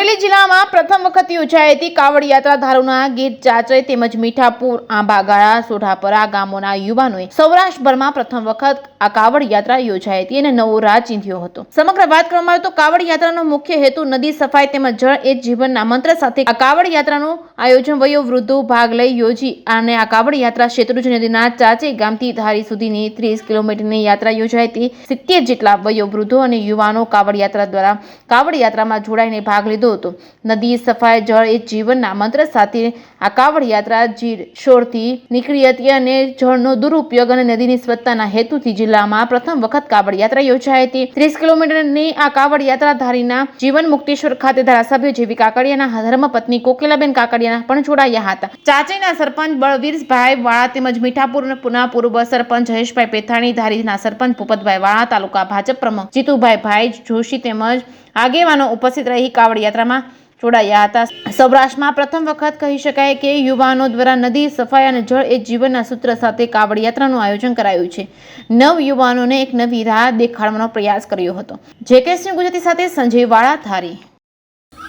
અમરેલી જિલ્લામાં પ્રથમ વખત યોજાઈ હતી કાવડ યાત્રા ધારુના ગીર ચાચઈ તેમજ મીઠાપુર આંબાગાળા સોઢાપરા ગામોના યુવાનોએ સૌરાષ્ટ્રભરમાં પ્રથમ વખત આ કાવડ યાત્રા યોજાઈ હતી અને નવો રાહ ચીંધ્યો હતો। સમગ્ર વાત કરવામાં આવે તો કાવડ યાત્રાનો મુખ્ય હેતુ નદી સફાઈ તેમજ જળ એ જીવનના મંત્ર સાથે આ કાવડ યાત્રાનું આયોજન વયોવૃદ્ધો ભાગ લઈ યોજી અને આ કાવડ યાત્રા શેત્રુંજી નદીના ચાચઈ ગામથી ધારી સુધીની 30 કિલોમીટરની યાત્રા યોજાઈ હતી। 70 જેટલા વયોવૃદ્ધો અને યુવાનો કાવડ યાત્રા દ્વારા કાવડ યાત્રામાં જોડાઈને ભાગ લીધો હતો। નદી સફાઈ જળ એ જીવનના મંત્ર સાથે આ કાવડ યાત્રા જીર શોરથી નીકળી હતી અને જળનો દુરુપયોગ અને નદીની સ્વચ્છતાના હેતુથી જિલ્લામાં પ્રથમ વખત કાવડ યાત્રા યોજાઈ હતી। 30 કિલોમીટરની આ કાવડ યાત્રા ધારીના જીવન મુક્તેશ્વર ખાતે ધારાસભ્ય જેવી કાકડિયાના ધર્મપત્ની કોકિલાબેન કાકડિયા પણ જોડાયા હતા। ચાચઈના સરપંચ બળવીરભાઈ વાળા તેમજ મીઠાપુરના પૂર્વ સરપંચ જયેશભાઈ પેથાણી, ધારીના સરપંચ ભૂપતભાઈ વાળા, તાલુકા ભાજપ પ્રમુખ જીતુભાઈ જોશી તેમજ આગેવાનો ઉપસ્થિત રહી કાવડ યાત્રામાં જોડાયા હતા। સૌરાષ્ટ્રમાં પ્રથમ વખત કહી શકાય કે યુવાનો દ્વારા નદી સફાઈ અને જળ એ જીવનના સૂત્ર સાથે કાવડ યાત્રાનું આયોજન કરાયું છે। નવ યુવાનોને એક નવી રાહ દેખાડવાનો પ્રયાસ કર્યો હતો। જેકેસી ગુજરાતી સાથે સંજય વાળા, ધારી।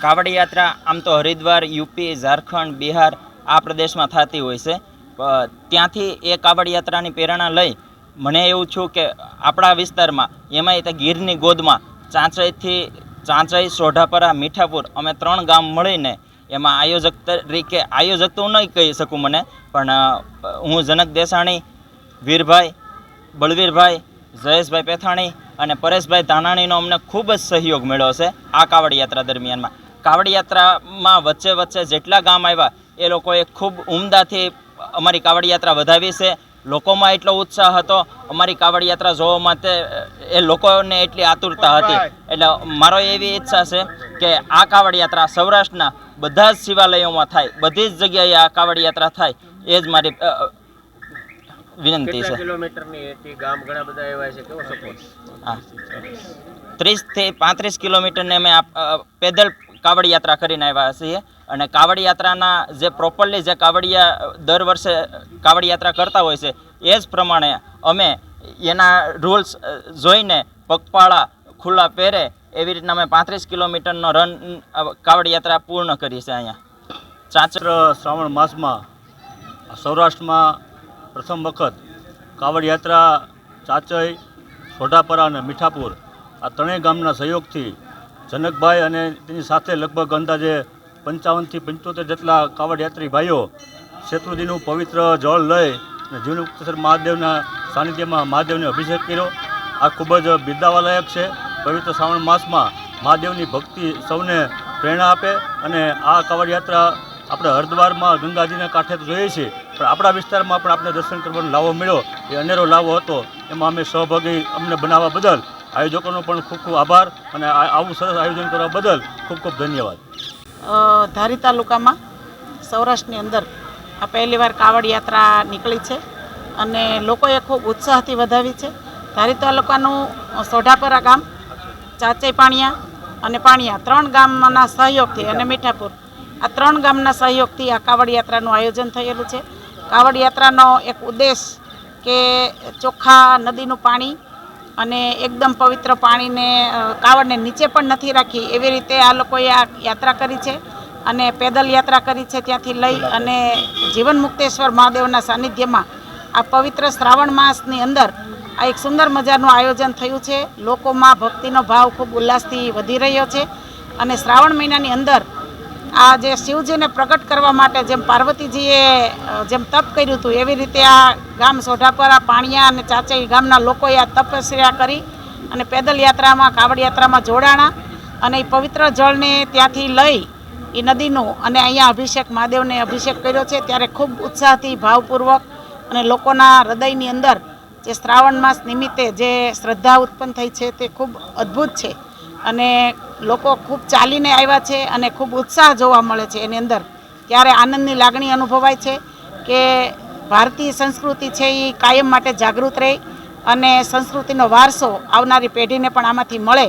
કાવડ યાત્રા આમ તો હરિદ્વાર, યુપી, ઝારખંડ, બિહાર આ પ્રદેશમાં થતી હોય છે। ત્યાંથી એ કાવડ યાત્રાની પ્રેરણા લઈ મને એવું છું કે આપણા વિસ્તારમાં એમાંય તે ગીરની ગોદમાં ચાંચઈ, સોઢાપરા, મીઠાપુર અમે 3 ગામ મળીને એમાં આયોજક તરીકે, આયોજક તો નહીં કહી શકું મને, પણ હું જનક દેસાણી, વીરભાઈ, બળવીરભાઈ, જયેશભાઈ પેથાણી અને પરેશભાઈ ધાનાણીનો અમને ખૂબ જ સહયોગ મળ્યો છે આ કાવડ યાત્રા દરમિયાનમાં। કાવડ યાત્રામાં વચ્ચે જેટલા ગામ આવ્યા એ લોકોએ ખૂબ ઉમદાથી અમારી કાવડ યાત્રા વધાવી છે। લોકોમાં એટલો ઉત્સાહ હતો અમારી કાવડ યાત્રા જોવા માટે, એ લોકોને એટલી આતુરતા હતી। એટલે મારો એવી ઈચ્છા છે કે આ કાવડ યાત્રા સૌરાષ્ટ્રના બધા જ શિવાલયોમાં થાય, બધી જ જગ્યાએ આ કાવડ યાત્રા થાય, એ જ મારી વિનંતી છે। હા, 30 થી 35 કિલોમીટરને અમે પેદલ કાવડ યાત્રા કરીને આવ્યા છીએ અને કાવડ યાત્રાના જે પ્રોપરલી જે કાવડિયા દર વર્ષે કાવડ યાત્રા કરતા હોય છે એ જ પ્રમાણે અમે એના રૂલ્સ જોઈને પગપાળા ખુલ્લા પહેરે એવી રીતના અમે 35 કિલોમીટરનો રન કાવડ યાત્રા પૂર્ણ કરી છે। અહીંયા ચાચર શ્રાવણ માસમાં સૌરાષ્ટ્રમાં પ્રથમ વખત કાવડ યાત્રા ચાચઈ, સોઢાપરા અને મીઠાપુર આ 3 ગામના સહયોગથી જનકભાઈ અને તેની સાથે લગભગ અંદાજે 55 થી 75 જેટલા કાવડ યાત્રી ભાઈઓ શેત્રુંજીનું પવિત્ર જળ લઈ અને જીવનમુક્તેશ્વર મહાદેવના સાનિધ્યમાં મહાદેવને અભિષેક કર્યો। આ ખૂબ જ બિરદાવાલાયક છે। પવિત્ર શ્રાવણ માસમાં મહાદેવની ભક્તિ સૌને પ્રેરણા આપે અને આ કાવડ યાત્રા આપણે હરિદ્વારમાં ગંગાજીના કાંઠે તો જોઈએ છીએ, પણ આપણા વિસ્તારમાં પણ આપણે દર્શન કરવાનો લાવો મળ્યો, એ અનેરો લાવો હતો। એમાં અમે સહભાગી અમને બનાવવા બદલ આયોજકોનો પણ ખૂબ ખૂબ આભાર અને આવું સરસ આયોજન કરવા બદલ ખૂબ ખૂબ ધન્યવાદ। ધારી તાલુકામાં સૌરાષ્ટ્રની અંદર આ પહેલીવાર કાવડ યાત્રા નીકળી છે અને લોકોએ ખૂબ ઉત્સાહથી વધાવી છે। ધારી તાલુકાનું સોઢાપરા ગામ, ચાચઈ પાણિયા અને પાણિયા 3 ગામના સહયોગથી અને મીઠાપુર આ 3 ગામના સહયોગથી આ કાવડ યાત્રાનું આયોજન થયેલું છે। કાવડ યાત્રાનો એક ઉદ્દેશ કે ચોખ્ખા નદીનું પાણી અને એકદમ પવિત્ર પાણીને કાવડને નીચે પણ નથી રાખી એવી રીતે આ લોકોએ આ યાત્રા કરી છે અને પેદલ યાત્રા કરી છે। ત્યાંથી લઈ અને જીવન મુક્તેશ્વર મહાદેવના સાનિધ્યમાં આ પવિત્ર શ્રાવણ માસની અંદર આ એક સુંદર મજાનું આયોજન થયું છે। લોકોમાં ભક્તિનો ભાવ ખૂબ ઉલ્લાસથી વધી રહ્યો છે અને શ્રાવણ મહિનાની અંદર આ જે શિવજીને પ્રગટ કરવા માટે જેમ પાર્વતીજીએ જેમ તપ કર્યું હતું એવી રીતે આ ગામ સોઢાપરા, પાણિયા અને ચાચઈ ગામના લોકોએ આ તપસ્યા કરી અને પેદલ યાત્રામાં, કાવડ યાત્રામાં જોડાણા અને એ પવિત્ર જળને ત્યાંથી લઈ એ નદીનો અને અહીંયા અભિષેક, મહાદેવને અભિષેક કર્યો છે। ત્યારે ખૂબ ઉત્સાહથી, ભાવપૂર્વક અને લોકોના હૃદયની અંદર જે શ્રાવણ માસ નિમિત્તે જે શ્રદ્ધા ઉત્પન્ન થઈ છે તે ખૂબ અદ્ભુત છે અને લોકો ખૂબ ચાલીને આવ્યા છે અને ખૂબ ઉત્સાહ જોવા મળે છે એની અંદર। ત્યારે આનંદની લાગણી અનુભવાય છે કે ભારતીય સંસ્કૃતિ છે એ કાયમ માટે જાગૃત રહે અને સંસ્કૃતિનો વારસો આવનારી પેઢીને પણ આમાંથી મળે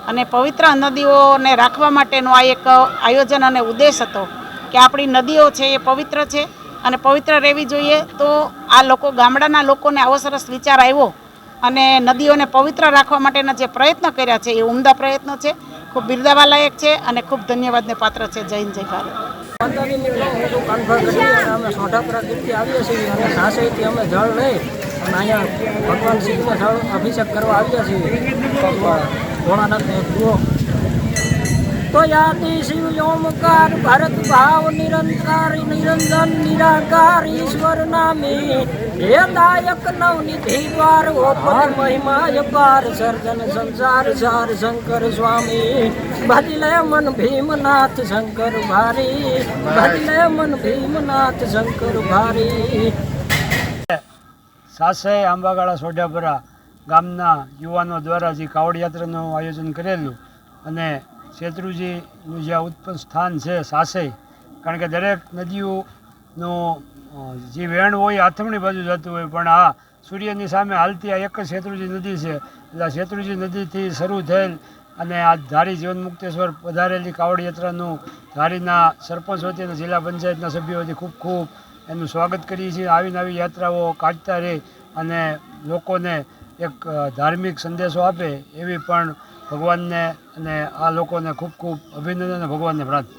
અને પવિત્ર નદીઓને રાખવા માટેનો આ એક આયોજન અને ઉદ્દેશ હતો કે આપણી નદીઓ છે એ પવિત્ર છે અને પવિત્ર રહેવી જોઈએ। તો આ લોકો, ગામડાના લોકોને આવો સરસ વિચાર આવ્યો અને નદીઓને પવિત્ર રાખવા માટેના જે પ્રયત્ન કર્યા છે એ ઉમદા પ્રયત્નો છે। ખૂબ બિરદાવા લાયક છે અને ખૂબ ધન્યવાદને પાત્ર છે. જય હિન્દ, જય ભારત. માતાજી મિત્રો, હું તો કાનભા કરી અને અમે સોઢાપરા ગીરથી આવીએ છીએ અને સાસઈથી અમે જળ લઈ અને અહીંયા ભગવાન શિવનો જળ અભિષેક કરવા આવ્યા છીએ ભોળાનાથને જુઓ તો યાદી શિવ ઓમકાર ભારત ભાવ નિરંકાર નિરંજન નિરાકાર ઈશ્વર નામી હે દાયક નવનિધિ દ્વાર ઓપન મહિમા પાર સર્જન સંસાર સાર શંકર સ્વામી ભજલે મન ભીમનાથ શંકર ભારી ભજલે મન ભીમનાથ શંકર ભારી. સાસઈ આંબાગાળા સોઢાપરા ગામના યુવાનો દ્વારા જે કાવડ યાત્રાનું આયોજન કરેલું અને શેત્રુજીનું જ્યાં ઉત્પન્ન સ્થાન છે સાસઈ, કારણ કે દરેક નદીઓનું જે વેણ હોય આથમણી બાજુ જતું હોય, પણ આ સૂર્યની સામે હાલતી આ એક જ શેત્રુજી નદી છે. એટલે આ શેત્રુજી નદીથી શરૂ થયેલ અને આ ધારી જીવન મુક્તેશ્વર પધારેલી કાવડ યાત્રાનું ધારીના સરપંચ વતી અને જિલ્લા પંચાયતના સભ્યો વતી ખૂબ ખૂબ એનું સ્વાગત કરીએ છીએ. આવીને આવી યાત્રાઓ કાઢતા રહે અને લોકોને એક ધાર્મિક સંદેશો આપે એવી પણ ભગવાનને અને આ લોકોને ખૂબ ખૂબ અભિનંદન અને ભગવાનને પ્રાર્થના.